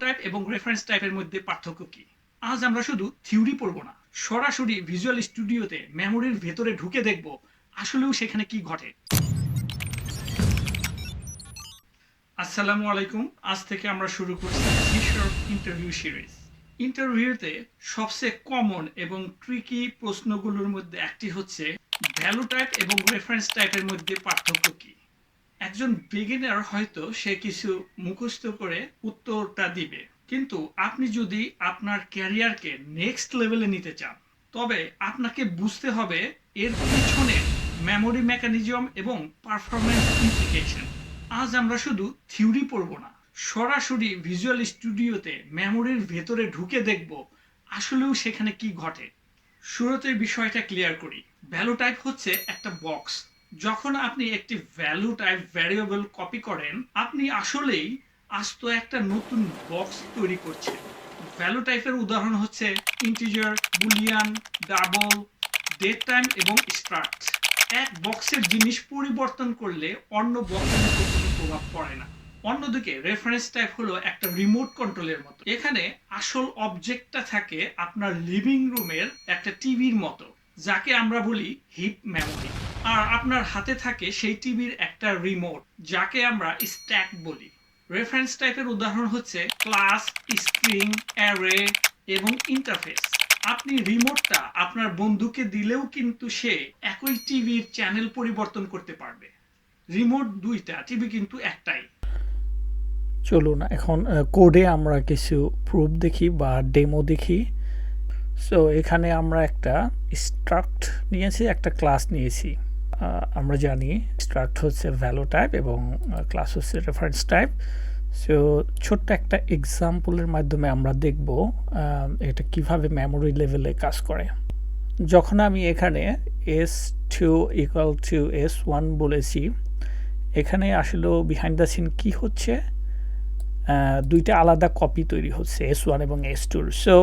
Type এবং reference টাইপের মধ্যে পার্থক্য কি? আজ আমরা শুধু থিওরি পড়ব না, সরাসরি ভিজুয়াল স্টুডিওতে মেমোরির ভেতরে ঢুকে দেখব আসলেও সেখানে কি ঘটে। আসসালামু আলাইকুম। আজ থেকে আমরা শুরু করছি শর্ট ইন্টারভিউ সিরিজ। ইন্টারভিউতে সবচেয়ে কমন এবং ট্রিকি প্রশ্নগুলোর মধ্যে একটি হচ্ছে ভ্যালু টাইপ এবং রেফারেন্স টাইপের মধ্যে পার্থক্য কি। একজন বিগিনার হয়তো সে কিছু মুখস্থ করে উত্তরটা দিবে, কিন্তু আপনি যদি আপনার ক্যারিয়ারকে নেক্সট লেভেলে নিতে চান তবে আপনাকে বুঝতে হবে এর পিছনে মেমোরি মেকানিজম এবং পারফরম্যান্স ইমপ্লিকেশন। আজ আমরা শুধু থিওরি পড়ব না, সরাসরি ভিজুয়াল স্টুডিওতে মেমোরির ভেতরে ঢুকে দেখব আসলেও সেখানে কি ঘটে। শুরুতে বিষয়টা ক্লিয়ার করি। ভ্যালু টাইপ হচ্ছে একটা বক্স। যখন আপনি একটি ভ্যালু টাইপ ভ্যারিয়েবল কপি করেন, আপনি আসলেই আস্ত একটা নতুন বক্স তৈরি করছেন। ভ্যালু টাইপের উদাহরণ হচ্ছে integer, boolean, double, date time এবং স্ট্রাক্ট। এক বক্সের জিনিস পরিবর্তন করলে অন্য বক্সের উপর কোনো প্রভাব পড়ে না। অন্যদিকে রেফারেন্স টাইপ হলো একটা রিমোট কন্ট্রোলের মতো। এখানে আসল অবজেক্টটা থাকে আপনার লিভিং রুমের একটা টিভির মতো, যাকে আমরা বলি হিপ মেমোরি। আর আপনার হাতে থাকে সেই টিভির একটা রিমোট, যাকে আমরা স্ট্যাক বলি। রেফারেন্স টাইপের উদাহরণ হচ্ছে ক্লাস, স্ট্রিং, অ্যারে এবং ইন্টারফেস। আপনি রিমোটটা আপনার বন্ধুকে দিলেও কিন্তু সে একই টিভির চ্যানেল পরিবর্তন করতে পারবে। রিমোট দুইটা, টিভি কিন্তু একটাই। চলুন এখন কোডে আমরা কিছু প্রুফ দেখি বা ডেমো দেখি। সো এখানে আমরা একটা স্ট্রাক্ট নিয়েছি, একটা ক্লাস নিয়েছি। আমরা জানি স্ট্রাক্ট হচ্ছে ভ্যালু টাইপ এবং ক্লাস হচ্ছে রেফারেন্স টাইপ। সো ছোট্ট একটা এক্সাম্পলের মাধ্যমে আমরা দেখব এটা কিভাবে মেমোরি লেভেলে কাজ করে। যখন আমি এখানে S2 ইকুয়াল টু S1 বলেছি, এখানে আসলে বিহাইন্ড দ্য সিন কি হচ্ছে, দুইটা আলাদা কপি তৈরি হচ্ছে S1 এবং S2। সো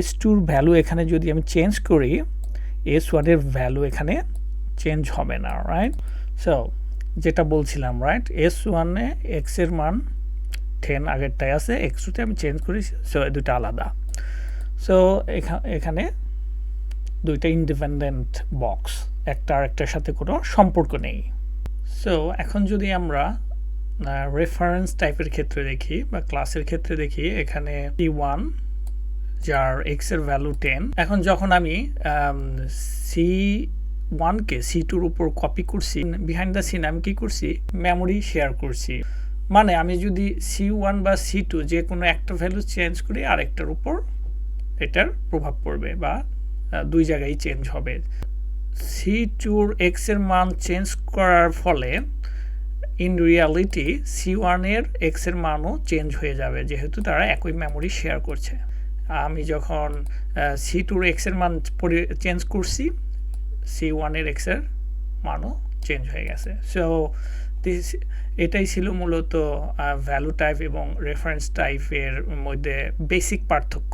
S2-র ভ্যালু এখানে যদি আমি চেঞ্জ করি, S1-এর ভ্যালু এখানে চেঞ্জ হবে না, রাইট? সো যেটা বলছিলাম, রাইট, S1-এ এক্সের মান 10 আগেরটাই আছে, X2-তে আমি চেঞ্জ করি, সো দুইটা আলাদা। সো এখানে দুইটা ইন্ডিপেন্ডেন্ট বক্স, একটা আরেকটার সাথে কোনো সম্পর্ক নেই। সো এখন যদি আমরা রেফারেন্স টাইপের ক্ষেত্রে দেখি বা ক্লাসের ক্ষেত্রে দেখি, এখানে T1 যার এক্সের ভ্যালু 10। এখন যখন আমি C1-কে C2-র উপর কপি করছি, বিহাইন্ড দ্য সিন আমি কি করছি, মেমোরি শেয়ার করছি। মানে আমি যদি C1 বা C2 যে কোনো একটা ভ্যালু চেঞ্জ করি, আরেকটার উপর এটার প্রভাব পড়বে বা দুই জায়গায় চেঞ্জ হবে। C2-র এক্সের মান চেঞ্জ করার ফলে ইন রিয়ালিটি C1-এর এক্সের মানও চেঞ্জ হয়ে যাবে, যেহেতু তারা একই মেমোরি শেয়ার করছে। আমি যখন C2-র এক্সের মান চেঞ্জ করছি, C1-এর এক্সের মানও চেঞ্জ হয়ে গেছে। সো এটাই ছিল মূলত ভ্যালু টাইপ এবং রেফারেন্স টাইপের মধ্যে বেসিক পার্থক্য।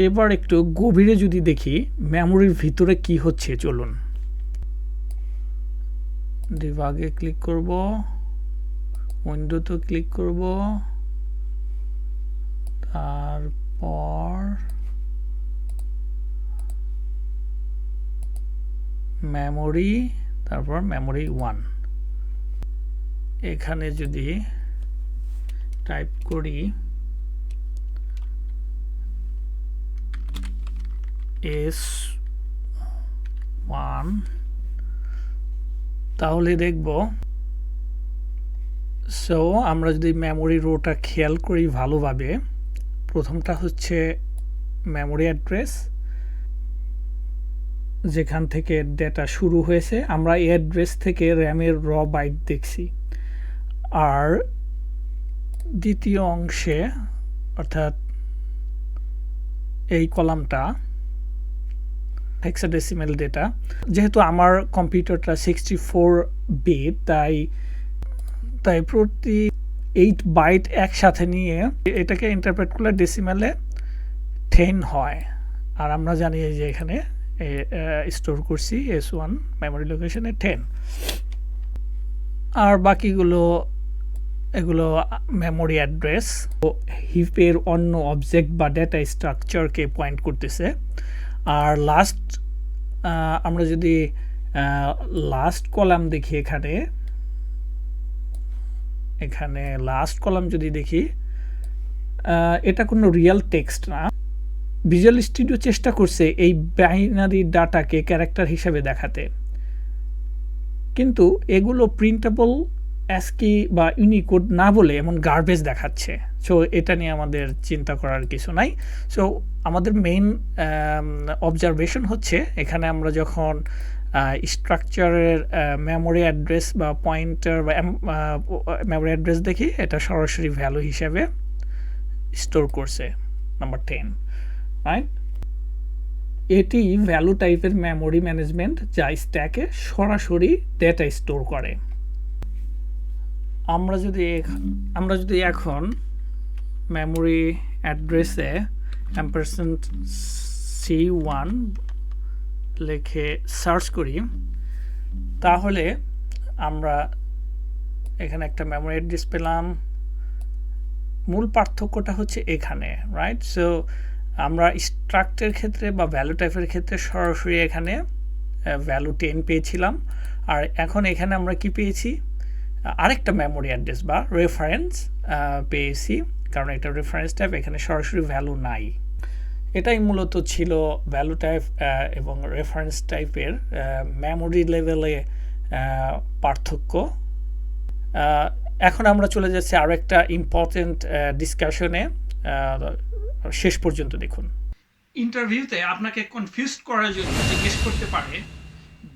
এবার একটু গভীরে যদি দেখি মেমোরির ভিতরে কি হচ্ছে, চলুন ডিবাগে ক্লিক করব, উইন্ডোতে ক্লিক করব, তারপর মেমোরি, তারপর মেমোরি 1। এখানে যদি টাইপ করি S1, তাহলে দেখব। সো আমরা যদি মেমোরি রোটা খেয়াল করি ভালোভাবে, প্রথমটা হচ্ছে মেমোরি অ্যাড্রেস, যেখান থেকে ডেটা শুরু হয়েছে। আমরা এই অ্যাড্রেস থেকে র্যামের র বাইট দেখছি। আর দ্বিতীয় অংশে, অর্থাৎ এই কলামটা হেক্সাডেসিমাল ডেটা। যেহেতু আমার কম্পিউটারটা 64 বিট, তাই প্রতি 8 বাইট একসাথে নিয়ে এটাকে ইন্টারপ্রেট করলে ডেসিমালে 10 হয়। আর আমরা জানি যে এখানে স্টোর করছি S1 মেমোরি লোকেশনে 10, আর বাকিগুলো এগুলো মেমোরি অ্যাড্রেস ও হিপের অন্য অবজেক্ট বা ডেটা স্ট্রাকচারকে পয়েন্ট করতেছে। আর লাস্ট আমরা যদি লাস্ট কলাম দেখি, এখানে লাস্ট কলাম যদি দেখি, এটা কোনো রিয়েল টেক্সট না। ভিজুয়াল স্টুডিও চেষ্টা করছে এই বাইনারি ডাটাকে ক্যারেক্টার হিসেবে দেখাতে, কিন্তু এগুলো প্রিন্টেবল অ্যাসকি বা ইউনিকোড না বলে এমন গার্বেজ দেখাচ্ছে। সো এটা নিয়ে আমাদের চিন্তা করার কিছু নাই। সো আমাদের মেইন অবজারভেশন হচ্ছে এখানে আমরা যখন স্ট্রাকচারের মেমোরি অ্যাড্রেস বা পয়েন্টার বা মেমোরি অ্যাড্রেস দেখি, এটা সরাসরি ভ্যালু হিসেবে স্টোর করছে নাম্বার 10, রাইট? এটি ভ্যালু টাইপের মেমোরি ম্যানেজমেন্ট যা স্ট্যাকে সরাসরি ডেটা স্টোর করে। আমরা যদি এখন মেমোরি অ্যাড্রেসে $C1 লিখে সার্চ করি, তাহলে আমরা এখানে একটা মেমোরি অ্যাড্রেস পেলাম। মূল পার্থক্যটা হচ্ছে এখানে, রাইট? সো আমরা স্ট্রাকচারের ক্ষেত্রে বা ভ্যালু টাইপের ক্ষেত্রে সরাসরি এখানে ভ্যালু 10 পেয়েছিলাম, আর এখন এখানে আমরা কি পেয়েছি? আরেকটা মেমোরি অ্যাড্রেস বা রেফারেন্স পেয়েছি, কারণ এটা রেফারেন্স টাইপ, এখানে সরাসরি ভ্যালু নাই। এটাই মূলত ছিল ভ্যালু টাইপ এবং রেফারেন্স টাইপের মেমোরি লেভেলে পার্থক্য। এখন আমরা চলে যাচ্ছি আরও একটা ইম্পর্টেন্ট ডিসকাশনে, শেষ পর্যন্ত দেখুন। ইন্টারভিউতে আপনাকে কনফিউজ করার জন্য জিজ্ঞেস করতে পারে,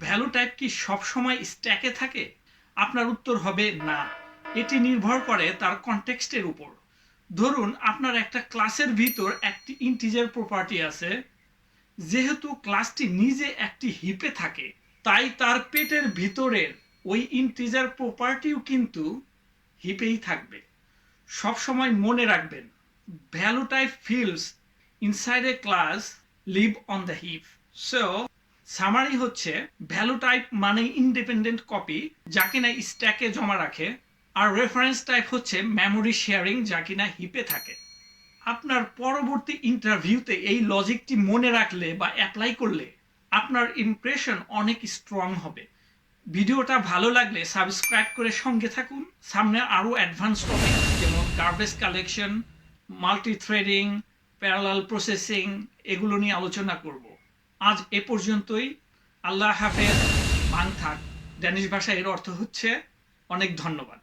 ভ্যালু টাইপ কি সবসময় স্ট্যাকে থাকে? আপনার উত্তর হবে না। এটি নির্ভর করে তার কনটেক্সটের উপর। ধরুন আপনার একটা ক্লাসের ভিতর একটি ইন্টিজার প্রপার্টি আছে। যেহেতু ক্লাসটি নিজে একটি হিপে থাকে, তাই তার পেটের ভিতরের ওই ইন্টিজার প্রপার্টিও কিন্তু হিপেই থাকবে। সবসময় মনে রাখবেন, value type fields inside a class live on the heap. So summary হচ্ছে, ভ্যালু টাইপ মানে ইন্ডিপেন্ডেন্ট কপি যা কিনা স্ট্যাকে জমা রাখে, আর রেফারেন্স টাইপ হচ্ছে মেমোরি শেয়ারিং যা কিনা হিপে থাকে। আপনার পরবর্তী ইন্টারভিউতে এই লজিকটি মনে রাখলে বা অ্যাপ্লাই করলে আপনার ইমপ্রেশন অনেক স্ট্রং হবে। ভিডিওটা ভালো লাগলে সাবস্ক্রাইব করে সঙ্গে থাকুন। সামনে আরও অ্যাডভান্স টপিক যেমন garbage collection, multi threading, parallel processing, এগুলো নিয়ে আলোচনা করব। আজ এ পর্যন্তই। আল্লাহ হাফেজ। ভাং থাক। ড্যানিশ ভাষায় এর অর্থ হচ্ছে অনেক ধন্যবাদ।